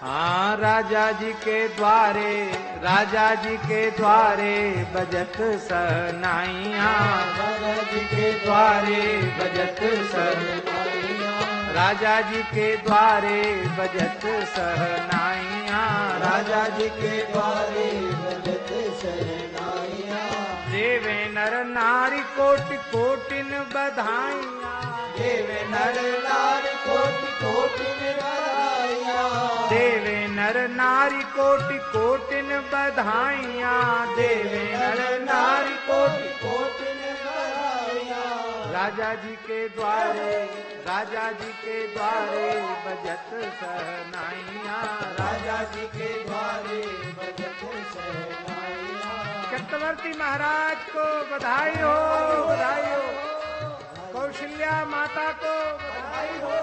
हाँ, राजा जी के द्वारे, राजा जी के द्वारे बजत सहनाइया, राजा जी के द्वारे बजत सहनाइया, राजा जी के द्वारे बजत सहनाइया, राजा जी के द्वारे बजत सहनाइया। देवे नर नारी कोटि कोटिन बधाइया, देवे नर नारी कोटि कोटिन बधाइया, देवे नर नारी कोटि कोटिन बधाइया, देवे नर नारी कोटि कोटिन बधाइया। राजा जी के द्वारे, राजा जी के द्वारे बजत सहनाइया, राजा जी के द्वारे बजत सहनाइया। चक्रवर्ती महाराज को बधाई हो, बधाई हो। कौशल्या माता को बधाई हो।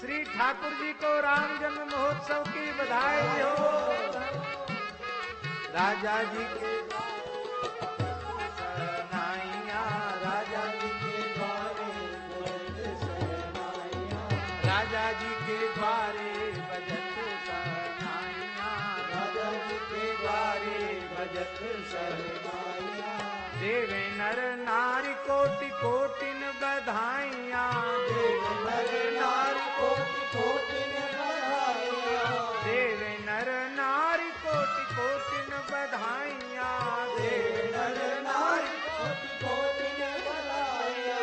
श्री ठाकुर जी को राम जन्म महोत्सव की बधाई हो। राजा जी के सहनाइया, राजा जी के द्वारे बजत सहनाइया, राजा जी के द्वारे बजत सहनाइया, राजा जी के द्वारे बजत सहनाइया। देवे नर नारी कोटि कोटिन बधाइया, देवे नर नारी कोटि कोटिन बधाइया, देवे नर नारी कोटि कोटिन बधाइया, देवे नर नारी कोटि कोटिन बधाइया।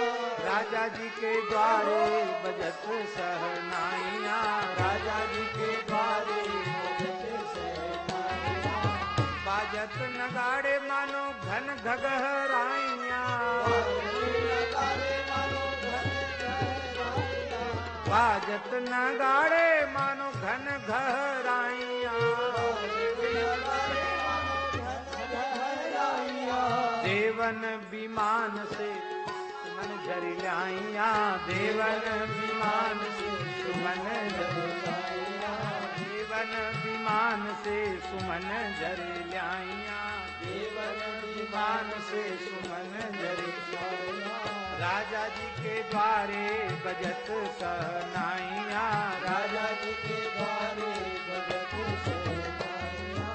राजा जी के द्वारे बजत सहनाइया, राजा जी के द्वारे बजत सहनाइया। बाजत नगाड़े मानो घन घगहराइया, बाजत नगाड़े मानो घन घहराइया, देवन विमान से सुमन झरिलाइया, देवन विमान से सुमन झरिलाइया, देवन विमान से सुमन झरिलाइया, देवन विमान से सुमन झरिलाइया। राजा जी के द्वारे बजत सहनाइया, राजा जी के द्वारे बजत सहनाइया।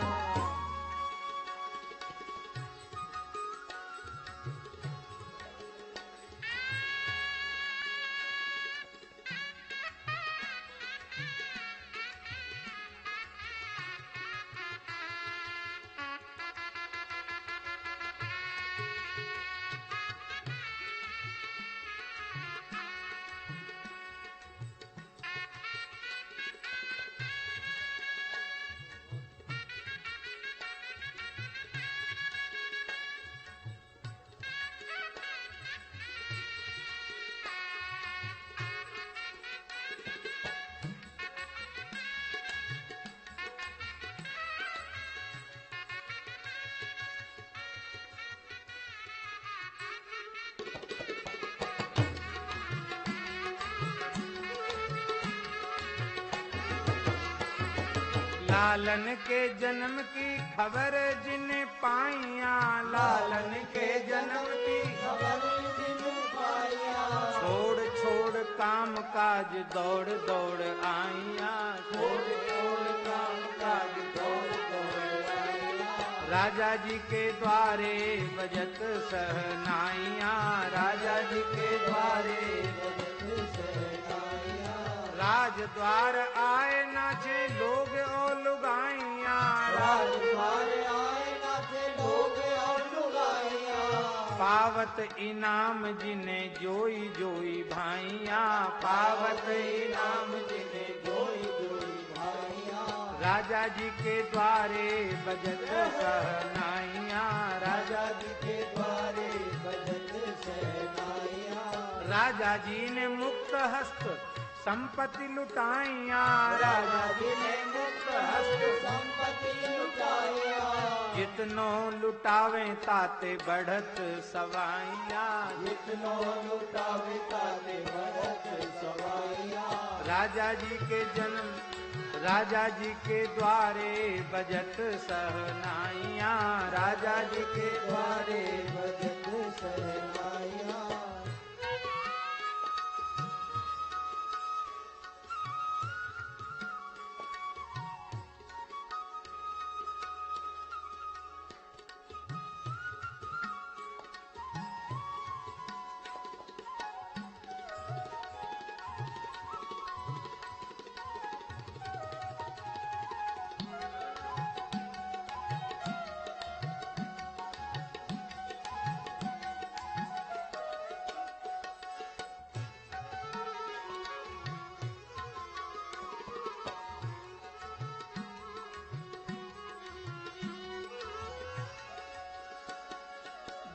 लालन के जन्म की खबर जिन पाइया, लालन के जन्म की खबर जिन पाइया, छोड़ छोड़ काम काज दौड़ दौड़ आइया, छोड़ छोड़ काम काज दौड़ दौड़ आइया, राजा जी के द्वारे बजत सहनाइया, राजा जी के द्वारे बजत सहनाइया, राज द्वार आए नाचे लोग और लुगाइया, राजद्वार आए नाचे लोग और लुगाइया, पावत इनाम जिन्हें जोई जोई भाइया, पावत इनाम जिन्हें जोई जोई भाइया, राजा जी के द्वारे बजत सहनाइया, राजा जी के द्वारे बजत सहनाइया, राजा जी ने मुक्त हस्त संपत्ति लुटाइया, राजा जी ने मुक्त हस्त संपत्ति लुटाइया, जितनो लुटावे ताते बढ़त सवाइया, जितनो लुटावे ताते बढ़त सवाइया, राजा जी के जन्म राजा जी के द्वारे बजत सहनाइया, राजा जी के द्वारे बजत सहनाइया,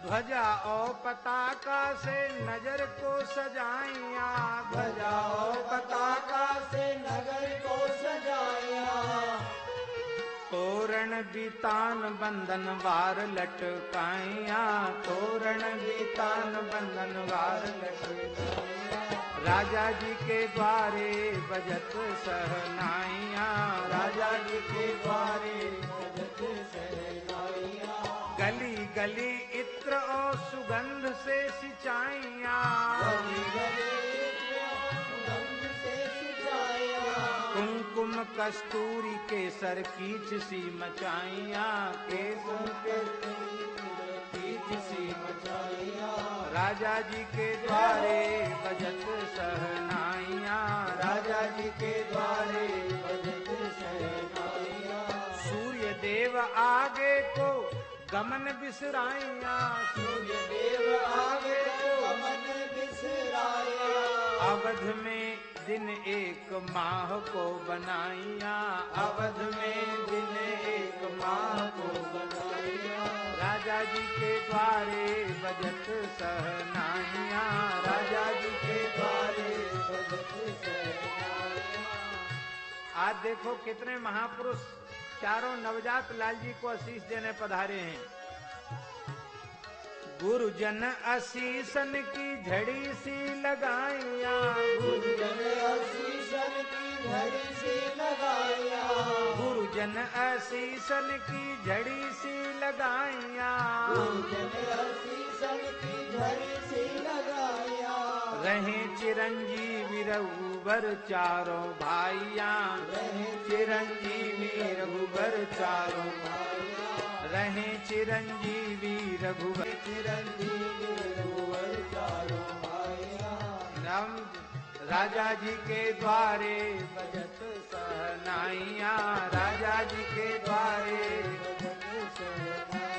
ध्वजा और पताका से नजर को सजाइया, ध्वजा और पताका से नगर को सजाया, तोरण बीतान बंधन वार लटकाइया, तोरण बीतान बंधन वार लटकाइया, राजा जी के द्वारे बजत सहनाइया, राजा जी के द्वारे बजत सहनाइया, गली गली इत्र और सुगंध से सिंचाइया, गली गली सुगंध से सिंचाइया, कुमकुम कस्तूरी केसर कीच सी मचाइया, केसर कीच सी मचाइया, राजा जी के द्वारे बजत सहनाइया, राजा जी के द्वारे बजत सहनाइया, सूर्य देव आगे को गमन बिसराइया, सूर्य देव आगे को मन बिसराया, अवध में दिन एक माह को बनाइया, अवध में दिन एक माह को बनाइया, राजा जी के द्वारे बजत सहनाइया, राजा जी के द्वारे बजत सहनाइया, आज देखो कितने महापुरुष चारों नवजात लाल जी को आशीष देने पधारे हैं। गुरुजन आशीषन की झड़ी सी लगाइया, गुरुजन आशीषन की झड़ी सी लगाया, गुरुजन आशीषन की झड़ी सी लगाइया, गुरुजन आशीषन की झड़ी सी लगाया, रहे चिरंजीवी रघुबर चारों भाइया, रहे चिरंजीवी रघुबर चारों भाइया, रहे चिरंजीवी रघुबर चिरंजीवी रघुवर चारों भाइया, राम राजा जी के द्वारे बजत सहनाइया, राजा जी के द्वारे बजत सहनाइया,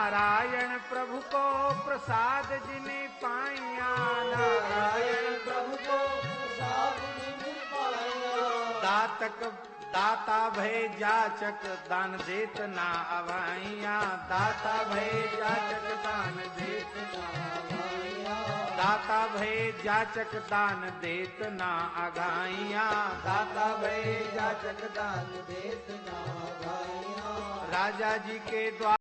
नारायण प्रभु को प्रसाद जिन्हें पाइया, नारायण प्रभु को प्रसाद जिन्हें पाया। दाता भय जाचक दान देत ना अवाइया, दाता भय जाचक दान देत ना अवाइया, दाता भय जाचक दान देत ना अगाइया, दाता भय जाचक दान देत ना अगाइया। राजा जी के द्वार